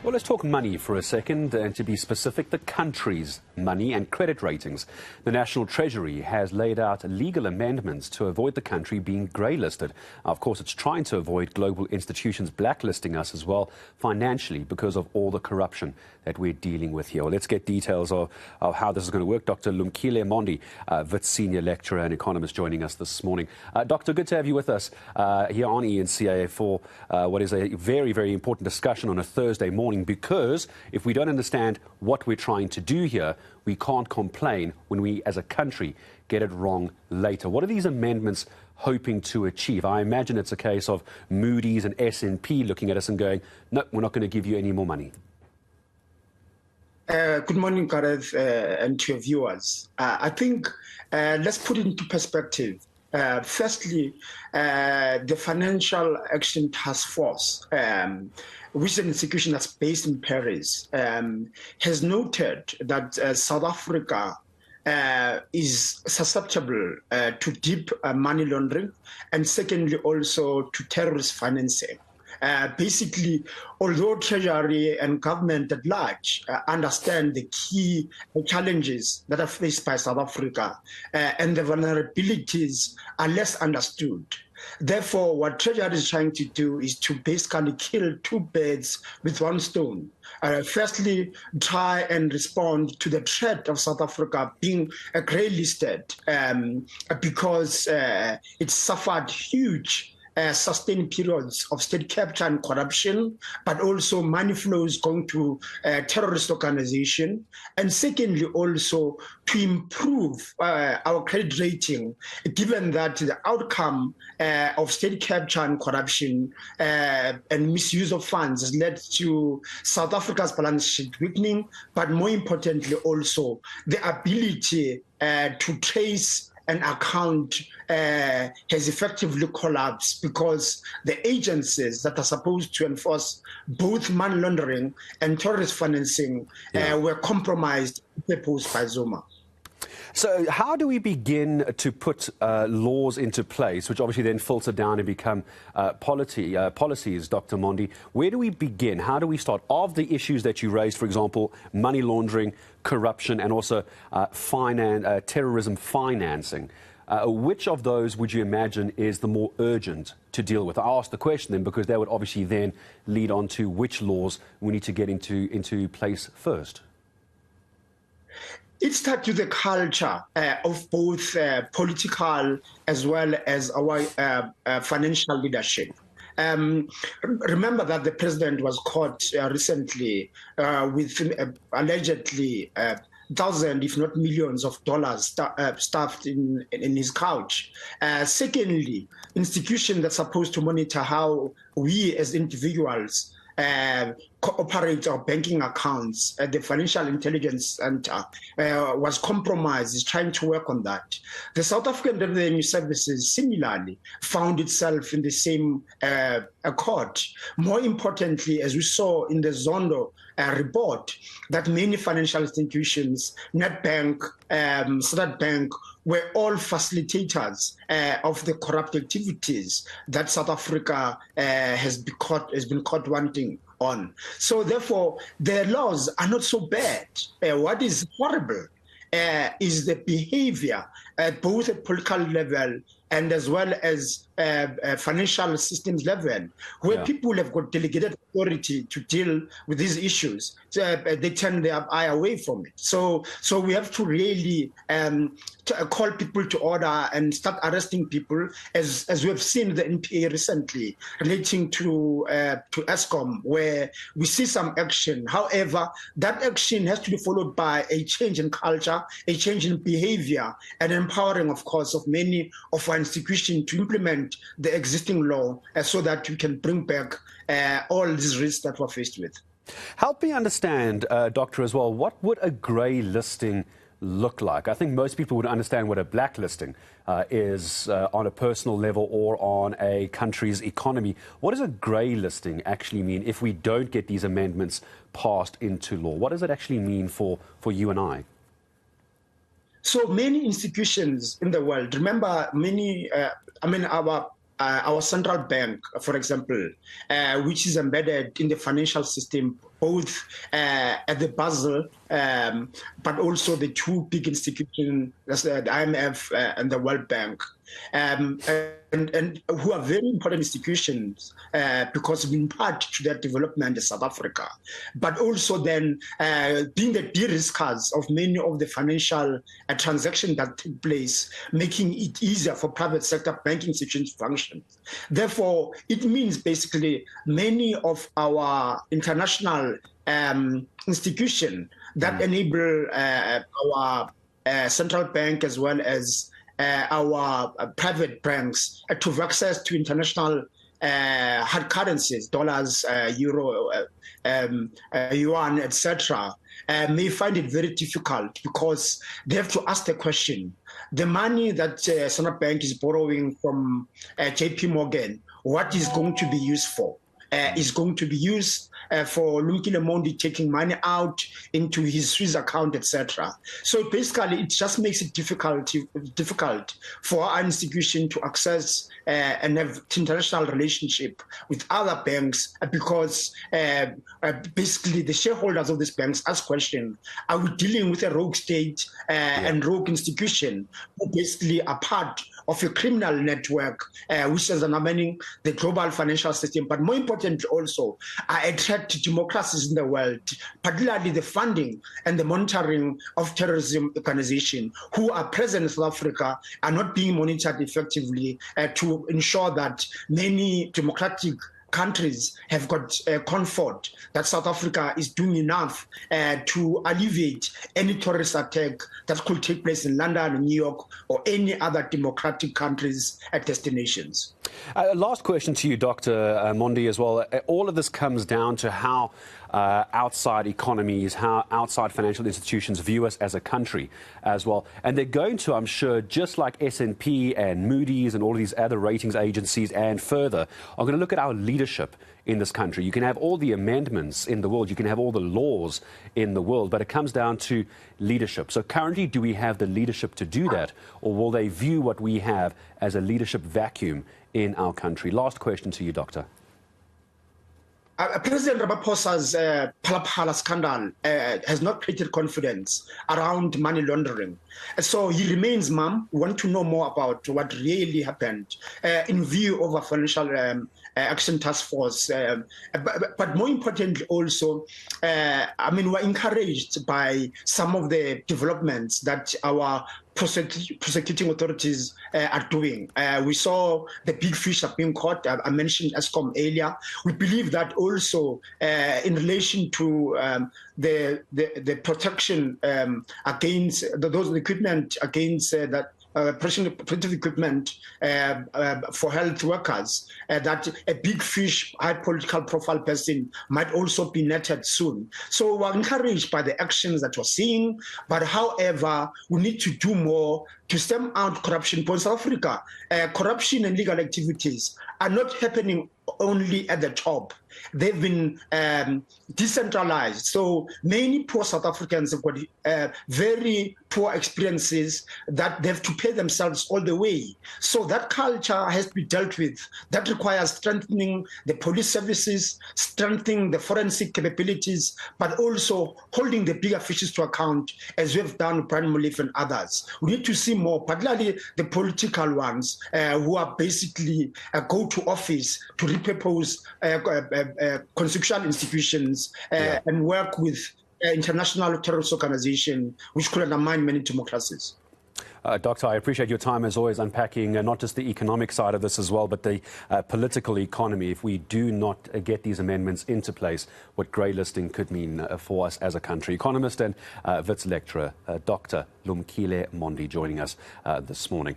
Well, let's talk money for a second, and to be specific, the country's money and credit ratings. The National Treasury has laid out legal amendments to avoid the country being greylisted. Of course, it's trying to avoid global institutions blacklisting us as well financially because of all the corruption that we're dealing with here. Well, let's get details of how this is going to work. Dr. Lumkile Mondi, Wits Senior Lecturer and Economist, joining us this morning. Doctor, good to have you with us here on eNCA for what is a very, very important discussion on a Thursday morning, because if we don't understand what we're trying to do here, we can't complain when we as a country get it wrong later. What are these amendments hoping to achieve? I imagine it's a case of Moody's and S&P looking at us and going, no, we're not going to give you any more money. Good morning, Gareth, and to your viewers. I think let's put it into perspective. Firstly, the Financial Action Task Force, which is an institution that's based in Paris, has noted that South Africa is susceptible to deep money laundering, and secondly also to terrorist financing. Basically, although Treasury and government at large understand the key challenges that are faced by South Africa and the vulnerabilities are less understood. Therefore, what Treasury is trying to do is to basically kill two birds with one stone. Firstly, try and respond to the threat of South Africa being grey-listed because it suffered huge sustained periods of state capture and corruption, but also money flows going to terrorist organization. And secondly, also to improve our credit rating, given that the outcome of state capture and corruption and misuse of funds has led to South Africa's balance sheet weakening, but more importantly also the ability to trace an account has effectively collapsed because the agencies that are supposed to enforce both money laundering and terrorist financing were compromised by Zuma. So how do we begin to put laws into place, which obviously then filter down and become policies, Dr. Mondi? Where do we begin? How do we start? Of the issues that you raised, for example, money laundering, corruption, and also terrorism financing, which of those would you imagine is the more urgent to deal with? I asked the question then because that would obviously then lead on to which laws we need to get into place first. It starts with the culture of both political as well as our financial leadership. Remember that the president was caught recently with allegedly thousands, if not millions of dollars stuffed in his couch. Secondly, institutions that's supposed to monitor how we as individuals operate our banking accounts at the Financial Intelligence Center was compromised, is trying to work on that. The South African Revenue Services similarly found itself in the same accord. More importantly, as we saw in the Zondo report, that many financial institutions, Nedbank, Standard Bank, were all facilitators of the corrupt activities that South Africa has been caught wanting on. So therefore, the laws are not so bad. What is horrible is the behavior at both at political level and as well as financial systems level, where people have got delegated authority to deal with these issues. They turn their eye away from it. So we have to really call people to order and start arresting people, as we have seen the NPA recently relating to Eskom, where we see some action. However, that action has to be followed by a change in culture, a change in behavior, and empowering, of course, of many of our institutions to implement the existing law so that we can bring back all these risks that we're faced with. Help me understand, Doctor, as well, what would a grey listing look like? I think most people would understand what a blacklisting is on a personal level or on a country's economy. What does a grey listing actually mean if we don't get these amendments passed into law? What does it actually mean for you and I? So many institutions in the world, remember our central bank, for example, which is embedded in the financial system both at the Basel, but also the two big institutions, that's the IMF and the World Bank, and who are very important institutions because in part to their development in South Africa, but also then being the de-riskers of many of the financial transactions that take place, making it easier for private sector banking institutions to function. Therefore, it means basically many of our international institutions that enable our central bank as well as our private banks to have access to international hard currencies, dollars, euro, yuan, etc., may find it very difficult because they have to ask the question, the money that Central Bank is borrowing from JP Morgan, what is going to be used for? Is going to be used for Lumkile Mondi taking money out into his Swiss account, etc. So basically, it just makes it difficult for our institution to access and have international relationship with other banks because basically the shareholders of these banks ask questions: are we dealing with a rogue state and rogue institution who basically are part of a criminal network which is undermining the global financial system, but more importantly also attract democracies in the world, particularly the funding and the monitoring of terrorism organizations who are present in South Africa are not being monitored effectively to ensure that many democratic countries have got comfort that South Africa is doing enough to alleviate any terrorist attack that could take place in London, New York, or any other democratic countries' destinations. Last question to you, Dr. Mondi, as well. All of this comes down to how outside economies, how outside financial institutions view us as a country as well. And they're going to, I'm sure, just like S&P and Moody's and all of these other ratings agencies and further, are going to look at our leadership in this country. You can have all the amendments in the world, you can have all the laws in the world, but it comes down to leadership. So currently, do we have the leadership to do that, or will they view what we have as a leadership vacuum in our country? Last question to you, Doctor. President Ramaphosa's Phala scandal has not created confidence around money laundering. So he remains mum. We want to know more about what really happened in view of a financial action task force. But more importantly also, I mean, we're encouraged by some of the developments that our prosecuting authorities are doing. We saw the big fish are being caught. I mentioned ESCOM earlier. We believe that also in relation to the protection against those equipment against that protective equipment for health workers, that a big fish, high political profile person might also be netted soon. So we're encouraged by the actions that we're seeing, but however, we need to do more to stem out corruption. For South Africa, corruption and legal activities are not happening only at the top. They've been decentralized. So many poor South Africans have got very poor experiences that they have to pay themselves all the way. So that culture has to be dealt with. That requires strengthening the police services, strengthening the forensic capabilities, but also holding the bigger fishes to account, as we have done with Brian Molefe and others. We need to see more, particularly the political ones who are basically go to office to repurpose constitutional institutions and work with international terrorist organizations, which could undermine many democracies. Doctor, I appreciate your time as always unpacking not just the economic side of this as well, but the political economy. If we do not get these amendments into place, what grey listing could mean for us as a country. Economist and Wits lecturer, Dr. Lumkile Mondi, joining us this morning.